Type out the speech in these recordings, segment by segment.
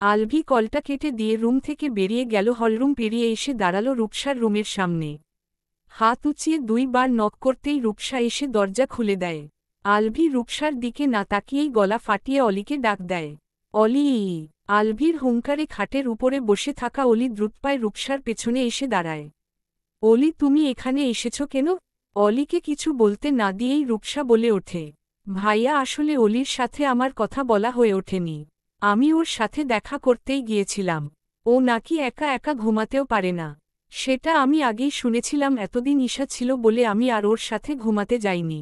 আলভি কলটা কেটে দিয়ে রুম থেকে বেরিয়ে গেল। হলরুম পেরিয়ে এসে দাঁড়াল রূপসার রুমের সামনে। হাত উঁচিয়ে 2 বার নক করতেই রূপসা এসে দরজা খুলে দেয়। আলভি রূপসার দিকে না তাকিয়েই গলা ফাটিয়ে অলিকে ডাক দেয়, অলি। আলভির হুঙ্কারে খাটের উপরে বসে থাকা অলি দ্রুতপায় রূপসার পেছনে এসে দাঁড়ায়। অলি, তুমি এখানে এসেছ কেন? অলিকে কিছু বলতে না দিয়েই রূপসা বলে ওঠে, ভাইয়া, আসলে অলির সাথে আমার কথা বলা হয়ে ওঠেনি। আমি ওর সাথে দেখা করতেই গিয়েছিলাম। ও নাকি একা একা ঘুমাতেও পারে না। সেটা আমি আগেই শুনেছিলাম। এতদিন ঈশা ছিল বলে আমি আর ওর সাথে ঘুমাতে যাইনি।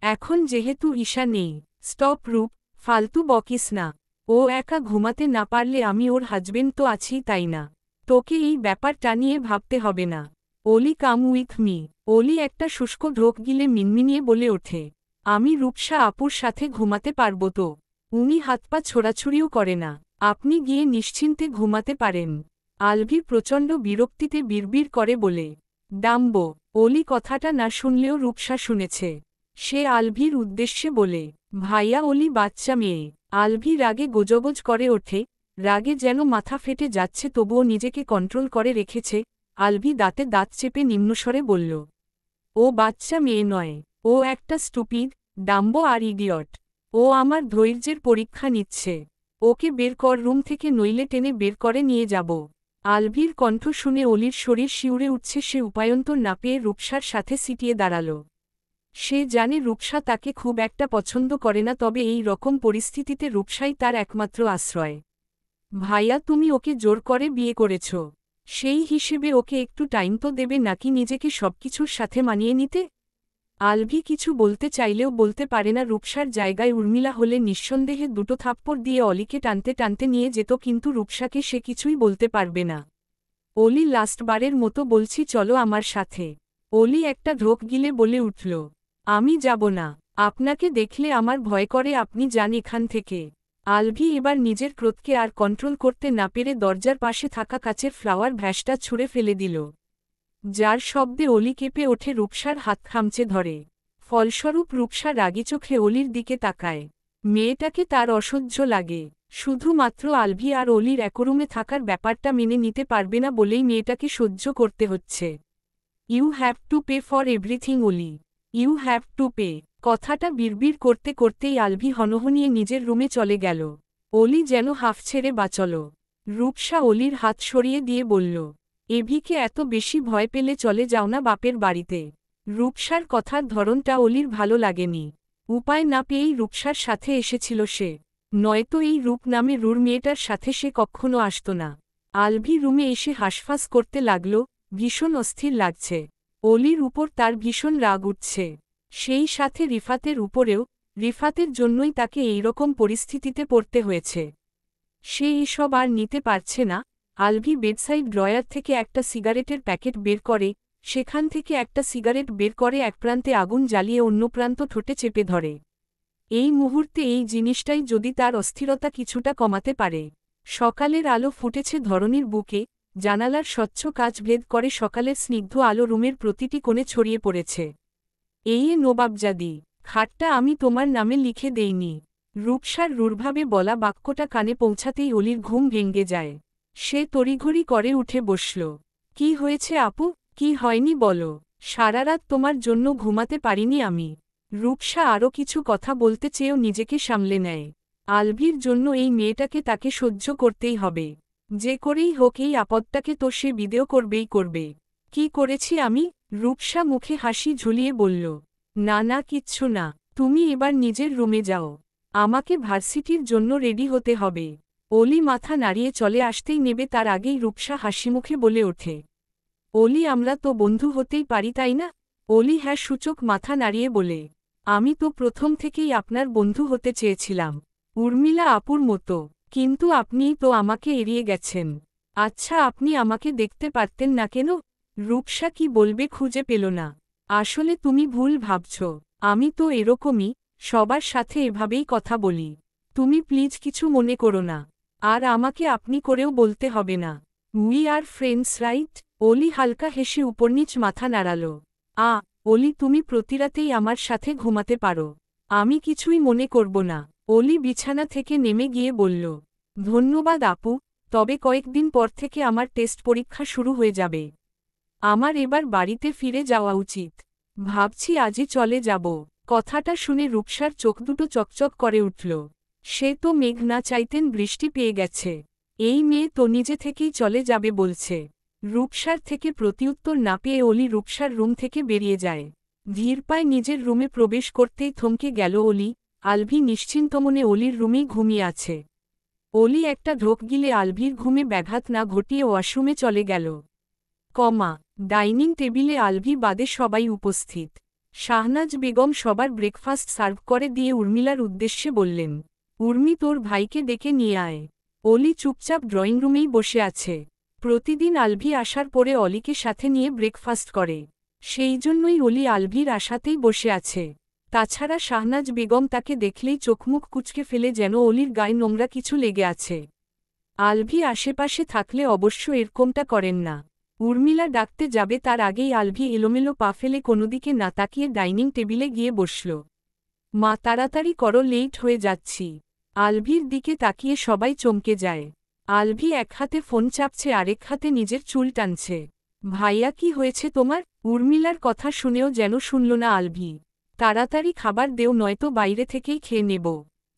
এখন যেহেতু ঈশা নেই, স্টপ রূপ, ফালতু বকিস না। ও একা ঘুমাতে না পারলে আমি ওর হাজবেন্ড তো আছি, তাই না? তোকে এই ব্যাপারটা নিয়ে ভাবতে হবে না। অলি, কাম উইথ মি। অলি একটা শুষ্ক ঢোক গিলে মিনমিনিয়ে বলে ওঠে, আমি রূপসা আপুর সাথে ঘুমাতে পারব তো? উনি হাত পা ছোড়াছুড়িও করে না। আপনি গিয়ে নিশ্চিন্তে ঘুমাতে পারেন। আলভি প্রচণ্ড বিরক্তিতে বিড়বিড় করে বলে, ডাম্বো। অলি কথাটা না শুনলেও রূপসা শুনেছে। সে আলভির উদ্দেশ্যে বলে, ভাইয়া, অলি বাচ্চা মেয়ে। আলভি রাগে গোজগোজ করে ওঠে, রাগে যেন মাথা ফেটে যাচ্ছে, তবুও নিজেকে কন্ট্রোল করে রেখেছে। আলভি দাঁতে দাঁত চেপে নিম্নস্বরে বলল, ও বাচ্চা মেয়ে নয়, ও একটা স্টুপিড, ডাম্বো আর ইডিয়ট। ও আমার ধৈর্যের পরীক্ষা নিচ্ছে। ওকে বের কর রুম থেকে, নইলে টেনে বের করে নিয়ে যাব। আলভির কণ্ঠ শুনে অলির শরীর শিউরে উঠছে। সে উপায়ন্তর না পেয়ে রূপসার সাথে সিটিয়ে দাঁড়াল। সে জানে রূপসা তাকে খুব একটা পছন্দ করে না, তবে এই রকম পরিস্থিতিতে রূপসাই তার একমাত্র আশ্রয়। ভাইয়া, তুমি ওকে জোর করে বিয়ে করেছ। সেই হিসেবে ওকে একটু টাইম তো দেবে নাকি নিজেকে সবকিছুর সাথে মানিয়ে নিতে? আলভি কিছু বলতে চাইলেও বলতে পারে না। রূপসার জায়গায় উর্মিলা হলে নিঃসন্দেহে 2 থাপ্পড় দিয়ে অলিকে টানতে টানতে নিয়ে যেত, কিন্তু রূপসাকে সে কিছুই বলতে পারবে না। অলি, লাস্টবারের মতো বলছি, চলো আমার সাথে। অলি একটা ঢোক গিলে বলে উঠল, আমি যাব না। আপনাকে দেখলে আমার ভয় করে, আপনি যান এখান থেকে। আলভি এবার নিজের ক্রোধকে আর কন্ট্রোল করতে না পেরে দরজার পাশে থাকা কাচের ফ্লাওয়ার ভ্যাসটা ছুঁড়ে ফেলে দিল, যার শব্দে অলি কেঁপে ওঠে। রূপসার হাত খামচে ধরে। ফলস্বরূপ রূপসা রাগী চোখে অলির দিকে তাকায়। মেয়েটাকে তার অসহ্য লাগে। শুধুমাত্র আলভি আর অলির একরুমে থাকার ব্যাপারটা মেনে নিতে পারবে না বলেই মেয়েটাকে সহ্য করতে হচ্ছে। You have to pay for everything Oli, you have to pay. কথাটা বিড়বিড় করতে করতেই আলভি হনহনিয়ে নিজের রুমে চলে গেল। অলি যেন হাফ ছেড়ে বাঁচল। রূপসা অলির হাত সরিয়ে দিয়ে বলল, এভিকে এত বেশি ভয় পেলে চলে যাও না বাপের বাড়িতে। রূপসার কথার ধরনটা অলির ভালো লাগেনি। উপায় না পেয়েই রূপসার সাথে এসেছিল সে, নয়তো এই রূপ নামে রুর মেয়েটার সাথে সে কখনো আসত না। আলভি রুমে এসে হাঁসফাঁস করতে লাগল, ভীষণ অস্থির লাগছে। অলির উপর তার ভীষণ রাগ উঠছে, সেই সাথে রিফাতের উপরেও। রিফাতের জন্যই তাকে এইরকম পরিস্থিতিতে পড়তে হয়েছে। সে এসব আর নিতে পারছে না। আলভি বেডসাইড ড্রয়ার থেকে একটা সিগারেটের প্যাকেট বের করে, সেখান থেকে একটা সিগারেট বের করে এক প্রান্তে আগুন জ্বালিয়ে অন্য প্রান্ত ঠোঁটে চেপে ধরে। এই মুহূর্তে এই জিনিসটাই যদি তার অস্থিরতা কিছুটা কমাতে পারে। সকালের আলো ফুটেছে ধরনীর বুকে, জানালার স্বচ্ছ কাচ ভেদ করে সকালের স্নিগ্ধ আলো রুমের প্রতিটি কোণে ছড়িয়ে পড়েছে। এই নবাবজাদি, খাটটা আমি তোমার নামে লিখে দেইনি। রূপসার রূঢ়ভাবে বলা বাক্যটা কানে পৌঁছাতেই অলির ঘুম ভেঙে যায়। সে তড়িঘড়ি করে উঠে বসল। কি হয়েছে আপু? কি হয়নি বলো। সারারাত তোমার জন্য ঘুমাতে পারিনি আমি। রূপসা আরও কিছু কথা বলতে চেয়েও নিজেকে সামলে নেয়। আলভির জন্য এই মেয়েটাকে তাকে সহ্য করতেই হবে। যে করেই হোক এই আপদটাকে তো সে বিদেয় করবেই করবে। কি করেছি আমি? রূপসা মুখে হাসি ঝুলিয়ে বলল, না না, কিচ্ছু না। তুমি এবার নিজের রুমে যাও। আমাকে ভার্সিটির জন্য রেডি হতে হবে। অলি মাথা নাড়িয়ে চলে আসতেই নেবে তার আগেই রূপসা হাসিমুখে বলে ওঠে, অলি, আমরা তো বন্ধু হতেই পারি, তাই না? অলি হ্যাঁ সূচক মাথা নাড়িয়ে বলে, আমি তো প্রথম থেকেই আপনার বন্ধু হতে চেয়েছিলাম, উর্মিলা আপুর মতো। কিন্তু আপনিই তো আমাকে এড়িয়ে গেছেন। আচ্ছা, আপনি আমাকে দেখতে পারতেন না কেন? রূপসা কি বলবে খুঁজে পেল না। আসলে তুমি ভুল ভাবছ। আমি তো এরকমই, সবার সাথে এভাবেই কথা বলি। তুমি প্লিজ কিছু মনে করো না। আর আমাকে আপনি করেও বলতে হবে না। We are friends, right? অলি হালকা হেসে উপরনিচ মাথা নাড়াল। অলি, তুমি প্রতিরাতেই আমার সাথে ঘুমাতে পারো। আমি কিছুই মনে করব না। অলি বিছানা থেকে নেমে গিয়ে বলল, ধন্যবাদ আপু, তবে কয়েকদিন পর থেকে আমার টেস্ট পরীক্ষা শুরু হয়ে যাবে। আমার এবার বাড়িতে ফিরে যাওয়া উচিত। ভাবছি আজই চলে যাব। কথাটা শুনে রূপসার চোখ দুটো চকচক করে উঠল। সে তো মেঘ না চাইতেন বৃষ্টি পেয়ে গেছে। এই মেয়ে তো নিজে থেকেই চলে যাবে বলছে। রূপসার থেকে প্রতিউত্তর না পেয়ে অলি রূপসার রুম থেকে বেরিয়ে যায়। ধীর পায়ে নিজের রুমে প্রবেশ করতেই থমকে গেল অলি। আলভি নিশ্চিন্তমনে অলির রুমেই ঘুমিয়ে আছে। অলি একটা ঢোক গিলে আলভির ঘুমে ব্যাঘাত না ঘটিয়ে ওয়াশরুমে চলে গেল। ডাইনিং টেবিলে আলভি বাদে সবাই উপস্থিত। শাহনাজ বেগম সবার ব্রেকফাস্ট সার্ভ করে দিয়ে উর্মিলার উদ্দেশ্যে বললেন, উর্মি তোর ভাইকে ডেকে নিয়ে আয়। অলি চুপচাপ ড্রয়িং রুমেই বসে আছে। প্রতিদিন আলভি আসার পরে অলিকে সাথে নিয়ে ব্রেকফাস্ট করে। সেই জন্যই অলি আলভির আশাতেই বসে আছে। তাছাড়া শাহনাজ বেগম তাকে দেখলেই চোখমুখ কুঁচকে ফেলে যেন অলির গায়ে নোংরা কিছু লেগে আছে। আলভি আশেপাশে থাকলে অবশ্য এরকমটা করেন না। উর্মিলা ডাকতে যাবে তার আগেই আলভি এলোমেলো পা ফেলে কোনোদিকে না তাকিয়ে ডাইনিং টেবিলে গিয়ে বসল। মা তাড়াতাড়ি করো, লেট হয়ে যাচ্ছি। আলভির দিকে তাকিয়ে সবাই চমকে যায়। আলভি এক হাতে ফোন চাপছে আরেক হাতে নিজের চুল টানছে। ভাইয়া কি হয়েছে তোমার? উর্মিলার কথা শুনেও যেন শুনল না আলভি। তাড়াতাড়ি খাবার দেও, নয়তো বাইরে থেকেই খেয়ে নেব।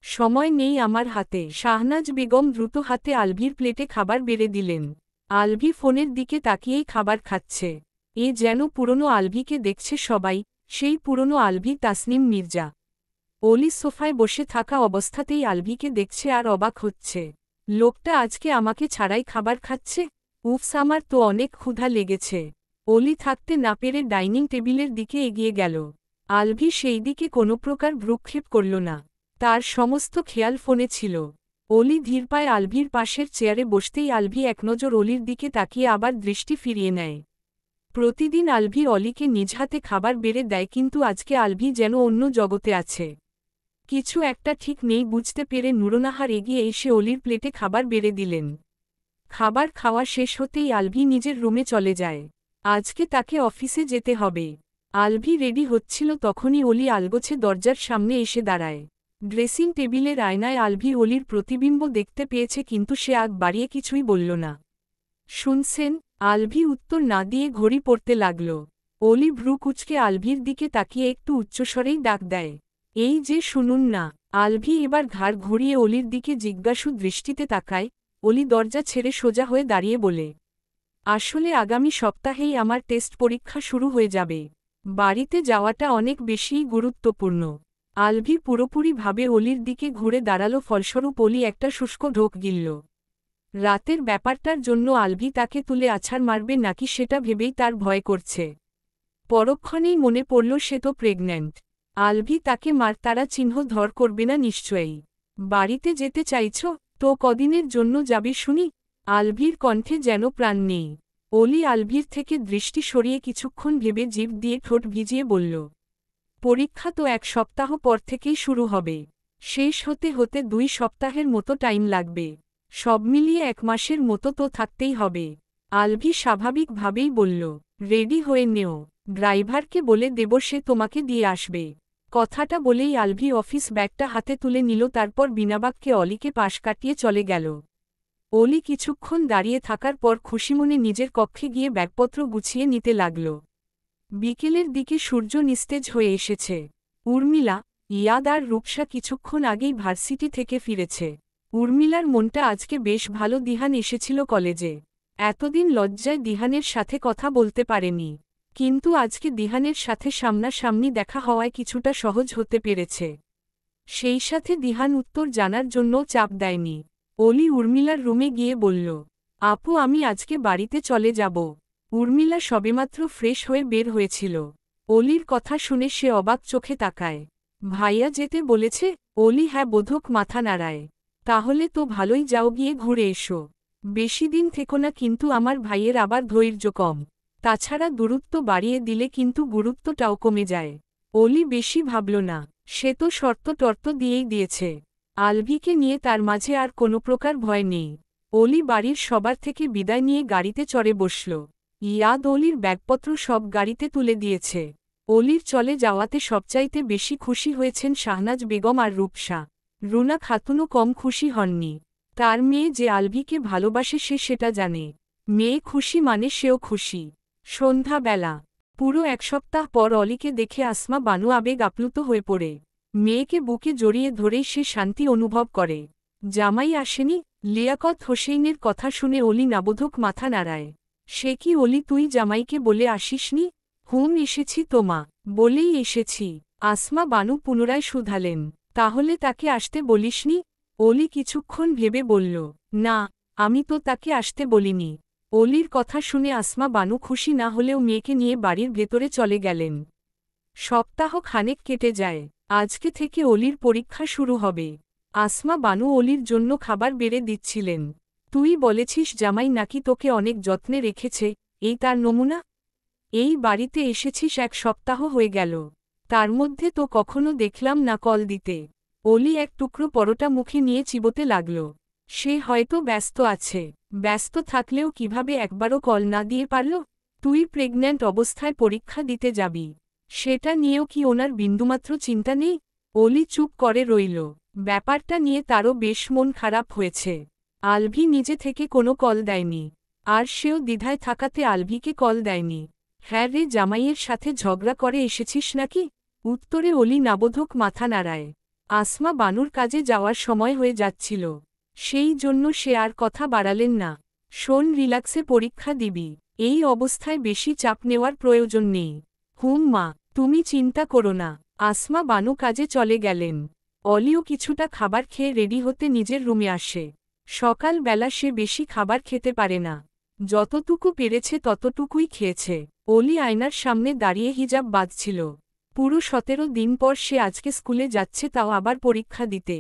সময় নেই আমার হাতে। শাহনাজ বেগম দ্রুত হাতে আলভির প্লেটে খাবার বেড়ে দিলেন। আলভি ফোনের দিকে তাকিয়েই খাবার খাচ্ছে। এ যেন পুরনো আলভিকে দেখছে সবাই, সেই পুরনো আলভি তাসনিম মির্জা। অলি সোফায় বসে থাকা অবস্থাতেই আলভিকে দেখছে আর অবাক হচ্ছে। লোকটা আজকে আমাকে ছাড়াই খাবার খাচ্ছে। উফস, আমার তো অনেক ক্ষুধা লেগেছে। অলি থাকতে না পেরে ডাইনিং টেবিলের দিকে এগিয়ে গেল। আলভি সেই দিকে কোনো প্রকার ভ্রুক্ষেপ করল না। তার সমস্ত খেয়াল ফোনে ছিল। অলি ধীর পায়ে আলভির পাশের চেয়ারে বসতেই আলভি একনজর অলির দিকে তাকিয়ে আবার দৃষ্টি ফিরিয়ে নেয়। প্রতিদিন আলভি অলিকে নিজ হাতে খাবার বেড়ে দেয়, কিন্তু আজকে আলভি যেন অন্য জগতে আছে। কিছু একটা ঠিক নেই বুঝতে পেরে নুরনাহার এগিয়ে এসে অলির প্লেটে খাবার বেড়ে দিলেন। খাবার খাওয়া শেষ হতেই আলভি নিজের রুমে চলে যায়। আজকে তাকে অফিসে যেতে হবে। আলভি রেডি হচ্ছিল তখনই অলি আলগোছে দরজার সামনে এসে দাঁড়ায়। ড্রেসিং টেবিলের আয়নায় আলভি অলির প্রতিবিম্ব দেখতে পেয়েছে, কিন্তু সে আগ বাড়িয়ে কিছুই বলল না। শুনছেন? আলভি উত্তর না দিয়ে ঘড়ি পড়তে লাগল। অলি ভ্রু কুঁচকে আলভির দিকে তাকিয়ে একটু উচ্চস্বরেই ডাক দেয়, এই যে শুনুন না। আলভি এবার ঘাড় ঘুরিয়ে অলির দিকে জিজ্ঞাসু দৃষ্টিতে তাকায়। অলি দরজা ছেড়ে সোজা হয়ে দাঁড়িয়ে বলে, আসলে আগামী সপ্তাহেই আমার টেস্ট পরীক্ষা শুরু হয়ে যাবে। বাড়িতে যাওয়াটা অনেক বেশিই গুরুত্বপূর্ণ। আলভি পুরোপুরিভাবে অলির দিকে ঘুরে দাঁড়ালো, ফলস্বরূপ অলি একটা শুষ্ক ঢোক গিলল। রাতের ব্যাপারটার জন্য আলভি তাকে তুলে আছাড় মারবে নাকি সেটা ভেবেই তার ভয় করছে। পরক্ষণেই মনে পড়ল সে তো প্রেগন্যান্ট। আলভি তাকে মারতারা চিহ্ন ধর করবে না নিশ্চয়ই। বাড়িতে যেতে চাইছ তো কদিনের জন্য যাবে শুনি? আলভির কণ্ঠে যেন প্রাণ নেই। অলি আলভির থেকে দৃষ্টি সরিয়ে কিছুক্ষণ ভেবে জিভ দিয়ে ঠোঁট ভিজিয়ে বলল, পরীক্ষা তো 1 সপ্তাহ পর থেকেই শুরু হবে। শেষ হতে হতে 2 সপ্তাহের মতো টাইম লাগবে। সব মিলিয়ে 1 মাসের মতো তো থাকতেই হবে। আলভি স্বাভাবিকভাবেই বলল, রেডি হয়ে নেও, ড্রাইভারকে বলে দেব সে তোমাকে দিয়ে আসবে। কথাটা বলেই আলভি অফিস ব্যাগটা হাতে তুলে নিল, তারপর বিনাবাক্যে অলিকে পাশ কাটিয়ে চলে গেল। অলি কিছুক্ষণ দাঁড়িয়ে থাকার পর খুশিমনে নিজের কক্ষে গিয়ে ব্যাগপত্র গুছিয়ে নিতে লাগল। বিকেলের দিকে সূর্য নিস্তেজ হয়ে এসেছে। উর্মিলা, ইয়াদ আর রূপসা কিছুক্ষণ আগেই ভার্সিটি থেকে ফিরেছে। উর্মিলার মনটা আজকে বেশ ভালো। দিহান এসেছিল কলেজে। এতদিন লজ্জায় দিহানের সাথে কথা বলতে পারেনি, কিন্তু আজকে দিহানের সাথে সামনাসামনি দেখা হওয়ায় কিছুটা সহজ হতে পেরেছে। সেই সাথে দিহান উত্তর জানার জন্য চাপ দেয়নি। অলি উর্মিলার রুমে গিয়ে বলল, আপু আমি আজকে বাড়িতে চলে যাব। উর্মিলা সবেমাত্র ফ্রেশ হয়ে বের হয়েছিল। অলির কথা শুনে সে অবাক চোখে তাকায়। ভাইয়া যেতে বলেছে? অলি হ্যাঁ বোধক মাথা নাড়ায়। তাহলে তো ভালোই, যাও গিয়ে ঘুরে এসো। বেশি দিন থেকো না, কিন্তু আমার ভাইয়ের আবার ধৈর্য কম। তাছাড়া দূরত্ব বাড়িয়ে দিলে কিন্তু গুরুত্বটাও কমে যায়। অলি বেশি ভাবল না। সে তো শর্ত টর্ত দিয়েই দিয়েছে। আলভিকে নিয়ে তার মাঝে আর কোনো প্রকার ভয় নেই। অলি বাড়ির সবার থেকে বিদায় নিয়ে গাড়িতে চড়ে বসল। ইয়াদ অলির ব্যাগপত্র সব গাড়িতে তুলে দিয়েছে। অলির চলে যাওয়াতে সবচাইতে বেশি খুশি হয়েছেন শাহনাজ বেগম আর রূপসা। রুনা খাতুনও কম খুশি হননি। তার মেয়ে যে আলভিকে ভালোবাসে সে সেটা জানে। মেয়ে খুশি মানে সেও খুশি। সন্ধ্যাবেলা পুরো এক সপ্তাহ পর অলিকে দেখে আসমা বানু আবেগ আপ্লুত হয়ে পড়ে। মেয়েকে বুকে জড়িয়ে ধরেই সে শান্তি অনুভব করে। জামাই আসেনি? লিয়াকত হোসেইনের কথা শুনে অলি নাবোধক মাথা নাড়ায়। সে কি অলি, তুই জামাইকে বলে আসিসনি? হুম, এসেছি তো মা, বলেই এসেছি। আসমা বানু পুনরায় শুধালেন, তাহলে তাকে আসতে বলিসনি? অলি কিছুক্ষণ ভেবে বলল, না, আমি তো তাকে আসতে বলিনি। অলির কথা শুনে আসমা বানু খুশি না হলেও মেয়েকে নিয়ে বাড়ির ভেতরে চলে গেলেন। সপ্তাহ খানেক কেটে যায়। আজকে থেকে অলির পরীক্ষা শুরু হবে। আসমা বানু অলির জন্য খাবার বেড়ে দিচ্ছিলেন। তুই বলেছিস জামাই নাকি তোকে অনেক যত্নে রেখেছে, এই তার নমুনা? এই বাড়িতে এসেছিস এক সপ্তাহ হয়ে গেল, তার মধ্যে তো কখনো দেখলাম না কল দিতে। অলি এক টুকরো পরোটা মুখে নিয়ে চিবোতে লাগল। সে হয়তো ব্যস্ত আছে। ব্যস্ত থাকলেও কিভাবে একবারও কল না দিয়ে পারল? তুই প্রেগন্যান্ট অবস্থায় পরীক্ষা দিতে যাবি, সেটা নিয়েও কি ওনার বিন্দুমাত্র চিন্তা নেই? অলি চুপ করে রইল। ব্যাপারটা নিয়ে তারও বেশ মন খারাপ হয়েছে। আলভি নিজে থেকে কোনো কল দেয়নি, আর সেও দ্বিধায় থাকাতে আলভিকে কল দেয়নি। হ্যাঁ রে, জামাইয়ের সাথে ঝগড়া করে এসেছিস নাকি? উত্তরে অলি নাবোধক মাথা নাড়ায়। আসমা বানুর কাজে যাওয়ার সময় হয়ে যাচ্ছিল, সেই জন্য সে আর কথা বাড়ালেন না। শোন, রিল্যাক্সে পরীক্ষা দিবি, এই অবস্থায় বেশি চাপ নেওয়ার প্রয়োজন নেই। হুম মা, তুমি চিন্তা করো না। আসমা বানু কাজে চলে গেলেন। অলিও কিছুটা খাবার খেয়ে রেডি হতে নিজের রুমে আসে। সকালবেলা সে বেশি খাবার খেতে পারে না, যতটুকু পেরেছে ততটুকুই খেয়েছে। অলি আয়নার সামনে দাঁড়িয়ে হিজাব বাঁধছিল। পুরো 17 দিন পর সে আজকে স্কুলে যাচ্ছে, তাও আবার পরীক্ষা দিতে।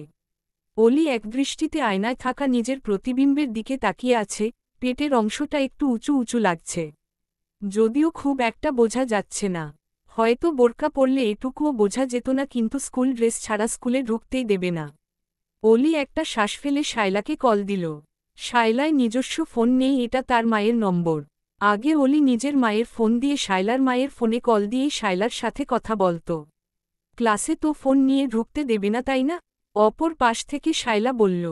অলি একদৃষ্টিতে আয়নায় থাকা নিজের প্রতিবিম্বের দিকে তাকিয়ে আছে। পেটের অংশটা একটু উঁচু উঁচু লাগছে, যদিও খুব একটা বোঝা যাচ্ছে না। হয়তো বোরকা পরলে এটুকুও বোঝা যেত না, কিন্তু স্কুল ড্রেস ছাড়া স্কুলে ঢুকতেই দেবে না। অলি একটা শ্বাস ফেলে শায়লাকে কল দিল। শায়লায় নিজস্ব ফোন নেই, এটা তার মায়ের নম্বর। আগে অলি নিজের মায়ের ফোন দিয়ে শায়লার মায়ের ফোনে কল দিয়েই শায়লার সাথে কথা বলত। ক্লাসে তো ফোন নিয়ে ঢুকতে দেবে না, তাই না? অপর পাশ থেকে শায়লা বলল,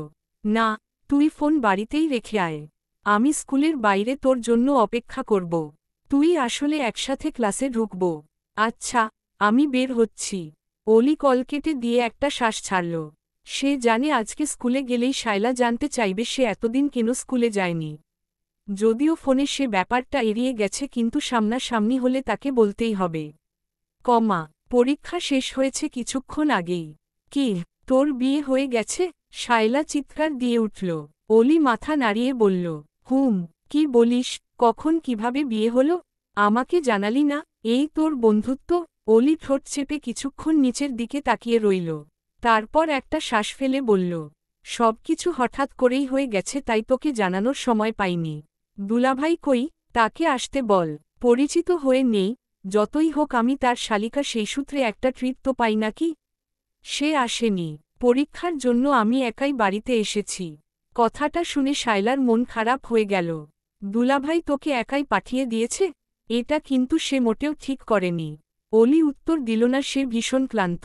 না, তুই ফোন বাড়িতেই রেখে আয়, আমি স্কুলের বাইরে তোর জন্য অপেক্ষা করব। তুই আসলে একসাথে ক্লাসে ঢুকব। আচ্ছা, আমি বের হচ্ছি। অলি কল কেটে দিয়ে একটা শ্বাস ছাড়ল। সে জানে আজকে স্কুলে গেলেই শায়লা জানতে চাইবে সে এতদিন কেন স্কুলে যায়নি। যদিও ফোনে সে ব্যাপারটা এড়িয়ে গেছে, কিন্তু সামনাসামনি হলে তাকে বলতেই হবে। পরীক্ষা শেষ হয়েছে কিছুক্ষণ আগেই। কি, তোর বিয়ে হয়ে গেছে? শায়লা চিৎকার দিয়ে উঠল। অলি মাথা নাড়িয়ে বলল, হুম। কি বলিস, কখন কিভাবে বিয়ে হলো? আমাকে জানালি না? এই তোর বন্ধুত্ব। অলি ঠোঁট চেপে কিছুক্ষণ নিচের দিকে তাকিয়ে রইল। তারপর একটা শ্বাস ফেলে বলল, সবকিছু হঠাৎ করেই হয়ে গেছে, তাই তোকে জানানোর সময় পাইনি। দুলাভাই কই? তাকে আসতে বল। পরিচিত হয়ে নেই, যতই হোক আমি তার শালিকা, সেই সূত্রে একটা ট্রিট তো পাই নাকি? সে আসেনি, পরীক্ষার জন্য আমি একাই বাড়িতে এসেছি। কথাটা শুনে শায়লার মন খারাপ হয়ে গেল। দুলাভাই তোকে একাই পাঠিয়ে দিয়েছে? এটা কিন্তু সে মোটেও ঠিক করেনি। অলি উত্তর দিল না, সে ভীষণ ক্লান্ত।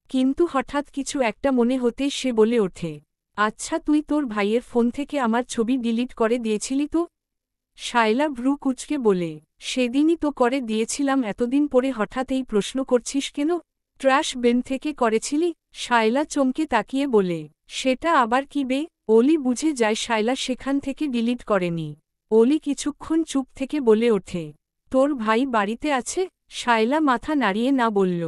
কিন্তু হঠাৎ কিছু একটা মনে হতেই সে বলে ওঠে, আচ্ছা, তুই তোর ভাইয়ের ফোন থেকে আমার ছবি ডিলিট করে দিয়েছিলি তো? শায়লা ভ্রু কুঁচকে বলে, সেদিনই তো করে দিয়েছিলাম, এতদিন পরে হঠাৎ এই প্রশ্ন করছিস কেন? ট্র্যাশ বিন থেকে করেছিলি? শায়লা চমকে তাকিয়ে বলে, সেটা আবার কি বে? অলি বুঝে যায় শায়লা সেখান থেকে ডিলিট করেনি। অলি কিছুক্ষণ চুপ থেকে বলে ওঠে, তোর ভাই বাড়িতে আছে? শায়লা মাথা নাড়িয়ে না বলল।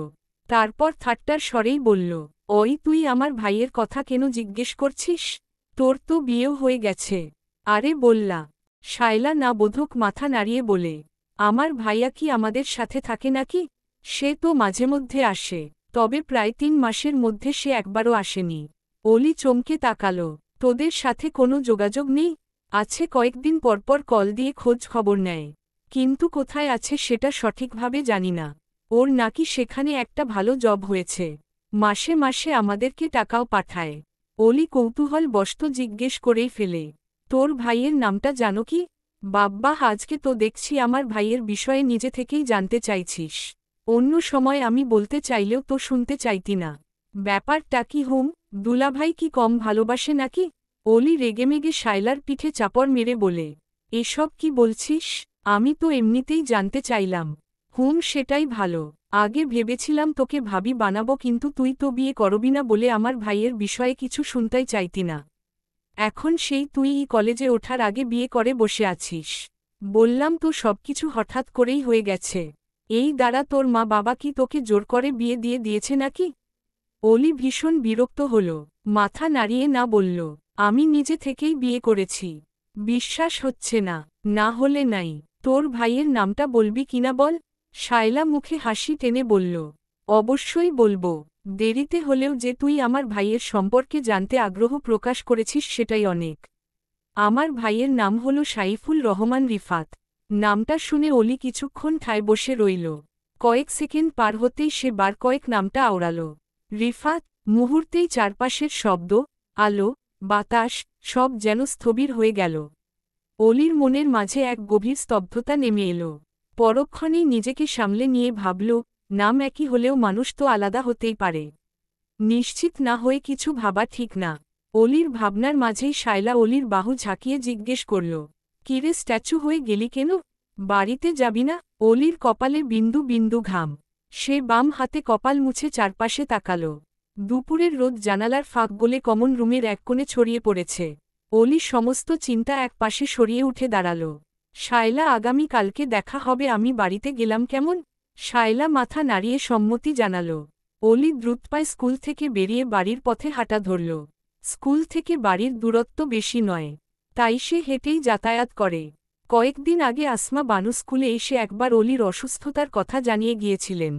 তারপর ঠাট্টার স্বরেই বলল, ওই, তুই আমার ভাইয়ের কথা কেন জিজ্ঞেস করছিস? তোর তো বিয়েও হয়ে গেছে। আরে বললা। শায়লা না বোধক মাথা নাড়িয়ে বলে, আমার ভাইয়া কি আমাদের সাথে থাকে নাকি? সে তো মাঝেমধ্যে আসে, তবে প্রায় 3 মাসের মধ্যে সে একবারও আসেনি। অলি চমকে তাকালো, তোদের সাথে কোনো যোগাযোগ নেই? আছে, কয়েকদিন পরপর কল দিয়ে খোঁজ খবর নেয়, কিন্তু কোথায় আছে সেটা সঠিকভাবে জানি না। ওর নাকি সেখানে একটা ভালো জব হয়েছে, মাসে মাসে আমাদেরকে টাকাও পাঠায়। অলি কৌতূহলবশত জিজ্ঞেস করেই ফেলে, তোর ভাইয়ের নামটা জানো কি? বাব্বা, আজকে তো দেখছি আমার ভাইয়ের বিষয়ে নিজে থেকেই জানতে চাইছিস। অন্য সময় আমি বলতে চাইলেও তো শুনতে চাইতি না। ব্যাপারটা কি হুম? দুলাভাই কি কম ভালোবাসে নাকি? অলি রেগেমেগে শায়লার পিঠে চাপড় মেরে বলে, এসব কি বলছিস? আমি তো এমনিতেই জানতে চাইলাম। সেটাই ভালো। আগে ভেবেছিলাম তোকে ভাবি বানাবো, কিন্তু তুই তো বিয়ে করবি না বলে আমার ভাইয়ের বিষয়ে কিছু শুনতেই চাইতি না। এখন সেই তুই কলেজে ওঠার আগে বিয়ে করে বসে আছিস। বললাম তো সবকিছু হঠাৎ করেই হয়ে গেছে। এই দ্বারা তোর মা বাবা কি তোকে জোর করে বিয়ে দিয়ে দিয়েছে নাকি? অলি ভীষণ বিরক্ত হল, মাথা নাড়িয়ে না বলল, আমি নিজে থেকেই বিয়ে করেছি। বিশ্বাস হচ্ছে না? না হলে নাই। তোর ভাইয়ের নামটা বলবি কিনা বল? শায়লা মুখে হাসি টেনে বলল, অবশ্যই বলবো। দেরিতে হলেও যে তুই আমার ভাইয়ের সম্পর্কে জানতে আগ্রহ প্রকাশ করেছিস সেটাই অনেক। আমার ভাইয়ের নাম হল সাইফুল রহমান রিফাত। নামটা শুনে অলি কিছুক্ষণ ঠায় বসে রইল। কয়েক সেকেন্ড পার হতেই সে বার কয়েক নামটা আওড়াল। রিফাত। মুহূর্তেই চারপাশের শব্দ, আলো, বাতাস সব যেন স্থবির হয়ে গেল। অলির মনের মাঝে এক গভীর স্তব্ধতা নেমে এলো। পরক্ষণেই নিজেকে সামলে নিয়ে ভাবল, নাম একই হলেও মানুষ তো আলাদা হতেই পারে। নিশ্চিত না হয়ে কিছু ভাবা ঠিক না। অলির ভাবনার মাঝেই শায়লা অলির বাহু ঝাঁকিয়ে জিজ্ঞেস করল, কিরে স্ট্যাচু হয়ে গেলি কেন? বাড়িতে যাবি না? অলির কপালে বিন্দু বিন্দু ঘাম। সে বাম হাতে কপাল মুছে চারপাশে তাকাল। দুপুরের রোদ জানালার ফাঁক গলে কমন রুমের এক কোণে ছড়িয়ে পড়েছে। অলি সমস্ত চিন্তা এক পাশে সরিয়ে উঠে দাঁড়াল। শায়লা, আগামী কালকে দেখা হবে, আমি বাড়িতে গেলাম কেমন? শায়লা মাথা নাড়িয়ে সম্মতি জানাল। অলি দ্রুতপায় স্কুল থেকে বেরিয়ে বাড়ির পথে হাঁটা ধরল। স্কুল থেকে বাড়ির দূরত্ব বেশি নয়, তাই সে হেঁটেই যাতায়াত করে। কয়েকদিন আগে আসমা বানু স্কুলে এসে একবার অলির অসুস্থতার কথা জানিয়ে গিয়েছিলেন।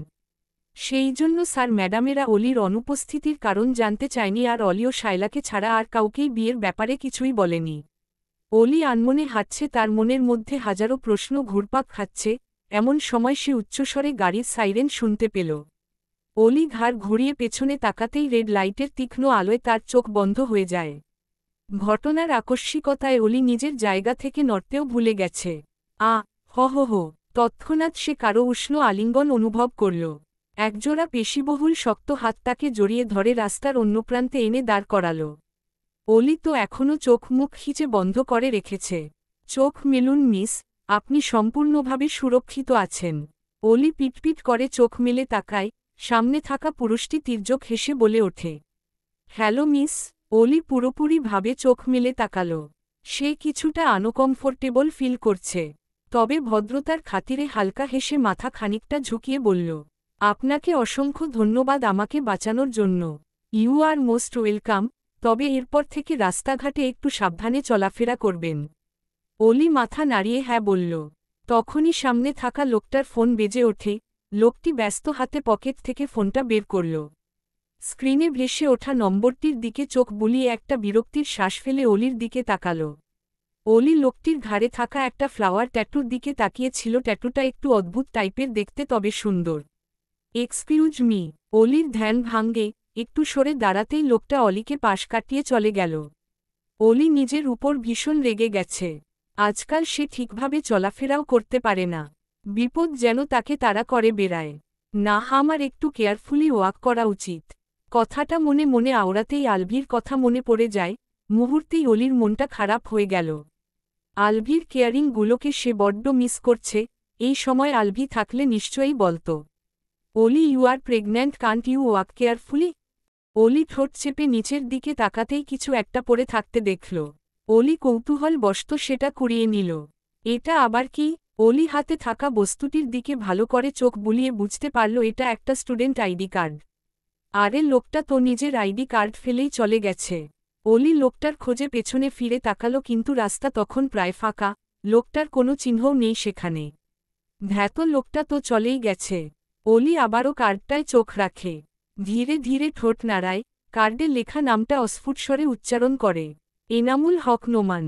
সেই জন্য স্যার ম্যাডামেরা অলির অনুপস্থিতির কারণ জানতে চায়নি, আর অলিও শায়লাকে ছাড়া আর কাউকেই বিয়ের ব্যাপারে কিছুই বলেনি। অলি আনমনে হাঁটছে, তার মনের মধ্যে হাজারো প্রশ্ন ঘুরপাক খাচ্ছে। এমন সময় সে উচ্চস্বরে গাড়ির সাইরেন শুনতে পেল। অলি ঘাড় ঘুরিয়ে পেছনে তাকাতেই রেড লাইটের তীক্ষ্ণ আলোয় তার চোখ বন্ধ হয়ে যায়। ঘটনার আকস্মিকতায় অলি নিজের জায়গা থেকে নড়তেও ভুলে গেছে। হো। তৎক্ষণাৎ সে কারো উষ্ণ আলিঙ্গন অনুভব করল। একজোড়া পেশিবহুল শক্ত হাত তাকে জড়িয়ে ধরে রাস্তার অন্য প্রান্তে এনে দাঁড় করাল। অলি তো এখনও চোখ মুখ খিচে বন্ধ করে রেখেছে। চোখ মেলুন মিস, আপনি সম্পূর্ণভাবে সুরক্ষিত আছেন। অলি পিটপিট করে চোখ মেলে তাকায়। সামনে থাকা পুরুষটি তির্যক হেসে বলে ওঠে, হ্যালো মিস। অলি পুরোপুরিভাবে চোখ মেলে তাকাল। সে কিছুটা আনকমফোর্টেবল ফিল করছে, তবে ভদ্রতার খাতিরে হালকা হেসে মাথা খানিকটা ঝুঁকিয়ে বলল, আপনাকে অসংখ্য ধন্যবাদ আমাকে বাঁচানোর জন্য। ইউ আর মোস্ট ওয়েলকাম, তবে এরপর থেকে রাস্তাঘাটে একটু সাবধানে চলাফেরা করবেন। অলি মাথা নাড়িয়ে হ্যাঁ বলল। তখনই সামনে থাকা লোকটার ফোন বেজে ওঠে। লোকটি ব্যস্ত হাতে পকেট থেকে ফোনটা বের করল। স্ক্রিনে ভেসে ওঠা নম্বরটির দিকে চোখ বুলিয়ে একটা বিরক্তির শ্বাস ফেলে অলির দিকে তাকাল। অলি লোকটির ঘাড়ে থাকা একটা ফ্লাওয়ার ট্যাটুর দিকে তাকিয়েছিল। ট্যাটুটা একটু অদ্ভুত টাইপের দেখতে, তবে সুন্দর। Excuse me. অলির ধ্যান ভাঙ্গে। একটু সরে দাঁড়াতেই লোকটা অলিকে পাশ কাটিয়ে চলে গেল। অলি নিজের উপর ভীষণ রেগে গেছে। আজকাল সে ঠিকভাবে চলাফেরাও করতে পারে না। বিপদ যেন তাকে তাড়া করে বেড়ায়। না, আমার একটু কেয়ারফুলি ওয়াক করা উচিত। কথাটা মনে মনে আওড়াতেই আলভির কথা মনে পড়ে যায়। মুহূর্তেই অলির মনটা খারাপ হয়ে গেল। আলভির কেয়ারিংগুলোকে সে বড্ড মিস করছে। এই সময় আলভি থাকলে নিশ্চয়ই বলত, Oli, you are pregnant, can't you walk carefully? Oli ঠোঁট চেপে নিচের দিকে তাকাতেই কিছু একটা পড়ে থাকতে দেখল। অলি কৌতূহলবশত সেটা কুড়িয়ে নিল। এটা আবার কি? অলি হাতে থাকা বস্তুটির দিকে ভালো করে চোখ বুলিয়ে বুঝতে পারল এটা একটা স্টুডেন্ট আইডি কার্ড। আরে, লোকটা তো নিজের আইডি কার্ড ফেলেই চলে গেছে। অলি লোকটার খোঁজে পেছনে ফিরে তাকালো, কিন্তু রাস্তা তখন প্রায় ফাঁকা। লোকটার কোনো চিহ্নও নেই সেখানে। ধ্যাত, লোকটা তো চলেই গেছে। অলি আবারও কার্ডটায় চোখ রাখে। ধীরে ধীরে ঠোঁট নাড়ায়। কার্ডে লেখা নামটা অস্ফুট স্বরে উচ্চারণ করে, এনামুল হক নোমান।